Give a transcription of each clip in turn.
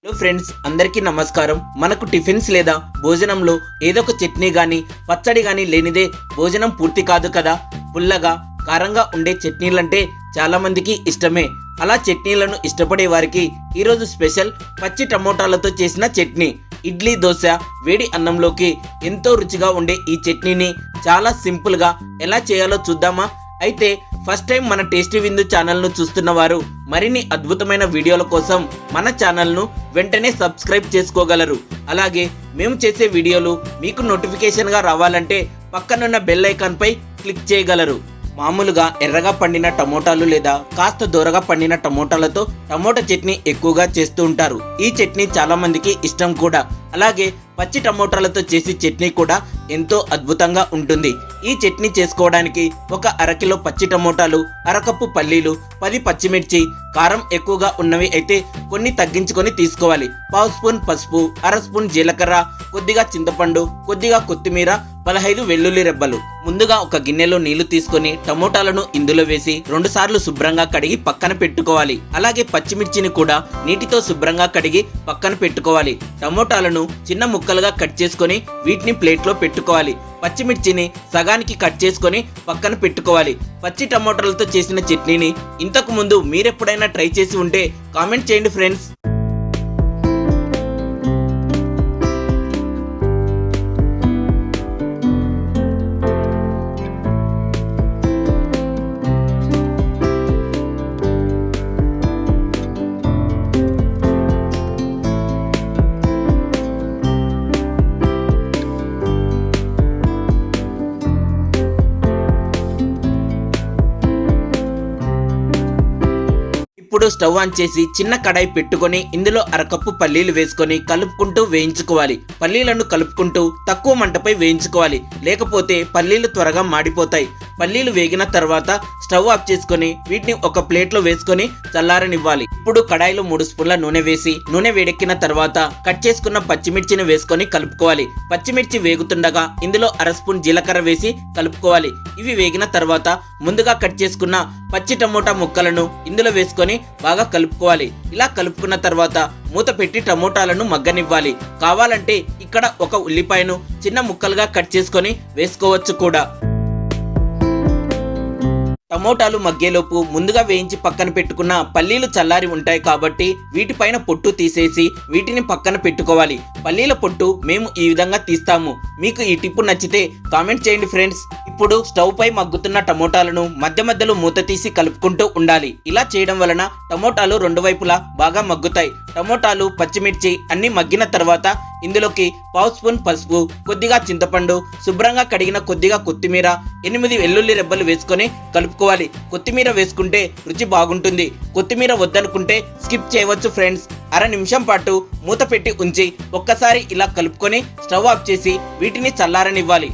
Hello friends, అందరికీ నమస్కారం. మనకు టిఫిన్స్ లేదా భోజనంలో ఏదో ఒక చట్నీ గాని పచ్చడి గాని లేనిదే భోజనం పూర్తి కాదు కదా. పుల్లగా కారంగా ఉండే చట్నీలంటే చాలా మందికి ఇష్టమే. అలా చట్నీలను ఇష్టపడే వారికి ఈరోజు స్పెషల్ పచ్చి టమోటాలతో చేసిన చట్నీ. ఇడ్లీ, దోశ, వేడి అన్నంలోకి ఎంతో రుచిగా ఉండే ఈ చట్నీని చాలా సింపుల్గా ఎలా చేయాలో చూద్దామా? అయితే ఫస్ట్ టైం మన టేస్టీ విందు ఛానల్ను చూస్తున్న వారు మరిన్ని అద్భుతమైన వీడియోల కోసం మన ఛానల్ను వెంటనే సబ్స్క్రైబ్ చేసుకోగలరు. అలాగే మేము చేసే వీడియోలు మీకు నోటిఫికేషన్గా రావాలంటే పక్కనున్న బెల్ ఐకాన్పై క్లిక్ చేయగలరు. మామూలుగా ఎర్రగా పండిన టమోటాలు లేదా కాస్త దూరగా పండిన టమోటాలతో టమోటా చట్నీ ఎక్కువగా చేస్తూ ఉంటారు. ఈ చట్నీ చాలా మందికి ఇష్టం కూడా. అలాగే పచ్చి టమోటాలతో చేసి చట్నీ కూడా ఎంతో అద్భుతంగా ఉంటుంది. ఈ చట్నీ చేసుకోవడానికి ఒక అరకిలో పచ్చి టమోటాలు, అరకప్పు పల్లీలు, 10 పచ్చిమిర్చి, కారం ఎక్కువగా ఉన్నవి అయితే కొన్ని తగ్గించుకొని తీసుకోవాలి. 1/2 స్పూన్ పసుపు, 1/2 స్పూన్ జీలకర్ర, కొద్దిగా చింతపండు, కొద్దిగా కొత్తిమీర, 15 వెల్లుల్లి రెబ్బలు. ముందుగా ఒక గిన్నెలో నీళ్లు తీసుకొని టమోటాలను ఇందులో వేసి 2 సార్లు శుభ్రంగా కడిగి పక్కన పెట్టుకోవాలి. అలాగే పచ్చిమిర్చిని కూడా నీటితో శుభ్రంగా కడిగి పక్కన పెట్టుకోవాలి. టమోటాలను చిన్న ముక్కలుగా కట్ చేసుకొని వీటిని ప్లేట్లో పెట్టుకోవాలి. పచ్చిమిర్చిని సగానికి కట్ చేసుకొని పక్కన పెట్టుకోవాలి. పచ్చి టమోటాలతో చేసిన చట్నీని ఇంతకు ముందు మీరెప్పుడైనా ట్రై చేసి ఉంటే కామెంట్ చేయండి ఫ్రెండ్స్. ఇప్పుడు స్టవ్ ఆన్ చేసి చిన్న కడాయి పెట్టుకొని ఇందులో అరకప్పు పల్లీలు వేసుకొని కలుపుకుంటూ వేయించుకోవాలి. పల్లీలను కలుపుకుంటూ తక్కువ మంటపై వేయించుకోవాలి, లేకపోతే పల్లీలు త్వరగా మాడిపోతాయి. పల్లీలు వేగిన తర్వాత స్టవ్ ఆఫ్ చేసుకొని వీటిని ఒక ప్లేట్లో వేసుకొని చల్లారనివ్వాలి. ఇప్పుడు కడాయిలో 3 స్పూన్ల నూనె వేసి నూనె వేడెక్కిన తర్వాత కట్ చేసుకున్న పచ్చిమిర్చిని వేసుకొని కలుపుకోవాలి. పచ్చిమిర్చి వేగుతుండగా ఇందులో 1/2 స్పూన్ జీలకర్ర వేసి కలుపుకోవాలి. ఇవి వేగిన తర్వాత ముందుగా కట్ చేసుకున్న పచ్చి టమోటా ముక్కలను ఇందులో వేసుకొని బాగా కలుపుకోవాలి. ఇలా కలుపుకున్న తర్వాత మూత పెట్టి టమోటాలను మగ్గనివ్వాలి. కావాలంటే ఇక్కడ ఒక ఉల్లిపాయను చిన్న ముక్కలుగా కట్ చేసుకొని వేసుకోవచ్చు కూడా. టమోటాలు మగ్గేలోపు ముందుగా వేయించి పక్కన పెట్టుకున్న పల్లీలు చల్లారి ఉంటాయి కాబట్టి వీటిపైన పొట్టు తీసేసి వీటిని పక్కన పెట్టుకోవాలి. పల్లీల పొట్టు మేము ఈ విధంగా తీస్తాము. మీకు ఈ టిప్పు నచ్చితే కామెంట్ చేయండి ఫ్రెండ్స్. ఇప్పుడు స్టవ్ పై మగ్గుతున్న టమోటాలను మధ్య మధ్యలో మూత తీసి కలుపుకుంటూ ఉండాలి. ఇలా చేయడం వలన టమోటాలు 2 వైపులా బాగా మగ్గుతాయి. టమోటాలు, పచ్చిమిర్చి అన్ని మగ్గిన తర్వాత ఇందులోకి 1/2 స్పూన్ పసుపు, కొద్దిగా చింతపండు, శుభ్రంగా కడిగిన కొద్దిగా కొత్తిమీర, 8 వెల్లుల్లి రెబ్బలు వేసుకొని కలుపుకోవాలి. కొత్తిమీర వేసుకుంటే రుచి బాగుంటుంది. కొత్తిమీర వద్దనుకుంటే స్కిప్ చేయవచ్చు ఫ్రెండ్స్. 1/2 నిమిషం పాటు మూత పెట్టి ఉంచి ఒక్కసారి ఇలా కలుపుకొని స్టవ్ ఆఫ్ చేసి వీటిని చల్లారనివ్వాలి.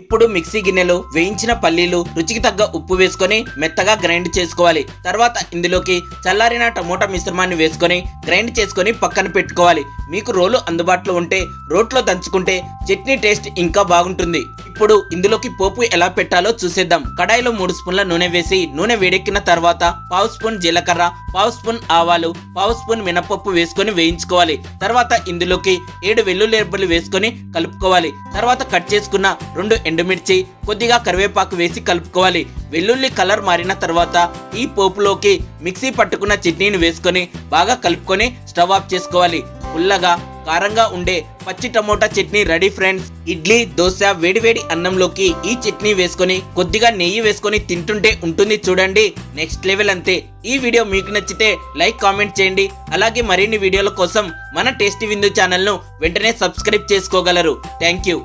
ఇప్పుడు మిక్సీ గిన్నెలో వేయించిన పల్లీలు, రుచికి తగ్గ ఉప్పు వేసుకొని మెత్తగా గ్రైండ్ చేసుకోవాలి. తర్వాత ఇందులోకి చల్లారిన టమోటా మిశ్రమాన్ని వేసుకొని గ్రైండ్ చేసుకొని పక్కన పెట్టుకోవాలి. మీకు రోలు అందుబాటులో ఉంటే రోట్లో దంచుకుంటే చట్నీ టేస్ట్ ఇంకా బాగుంటుంది. ఇప్పుడు ఇందులోకి పోపు ఎలా పెట్టాలో చూసేద్దాం. కడాయిలో 3 స్పూన్ల నూనె వేసి నూనె వేడెక్కిన తర్వాత 1/2 స్పూన్ జీలకర్ర, 1/2 స్పూన్ ఆవాలు, 1/2 స్పూన్ మినపప్పు వేసుకొని వేయించుకోవాలి. తర్వాత ఇందులోకి 7 వెల్లుల్లి రెబ్బలు వేసుకొని కలుపుకోవాలి. తర్వాత కట్ చేసుకున్న 2 ఎండుమిర్చి, కొద్దిగా కరివేపాకు వేసి కలుపుకోవాలి. వెల్లుల్లి కలర్ మారిన తర్వాత ఈ పోపులోకి మిక్సీ పట్టుకున్న చట్నీని వేసుకొని బాగా కలుపుకొని స్టవ్ ఆఫ్ చేసుకోవాలి. పుల్లగా కారంగా ఉండే పచ్చి tomato chutney ready friends. Idli, dosa, వేడివేడి అన్నంలోకి ఈ చట్నీ వేసుకొని కొద్దిగా నెయ్యి వేసుకొని తింటుంటే ఉంటుంది చూడండి, నెక్స్ట్ లెవెల్ అంతే. ఈ వీడియో మీకు నచ్చితే లైక్, కామెంట్ చేయండి. అలాగే మరిన్ని వీడియోల కోసం మన టేస్టీ విందు ఛానల్ను వెంటనే సబ్స్క్రైబ్ చేసుకోగలరు. Thank you.